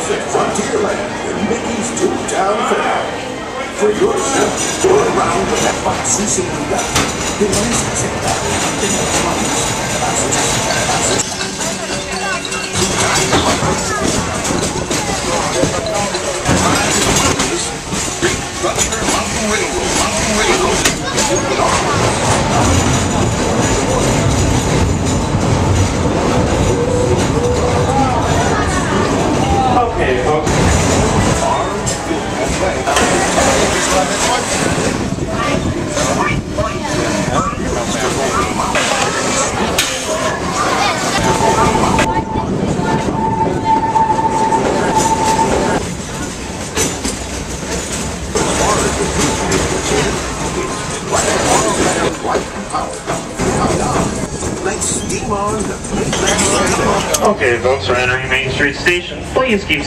Visit Frontierland in Mickey's Toontown Fair. For yourself, tour around the Pepbox Susununda. Okay, folks. Okay, folks, we're entering Main Street Station. Please keep...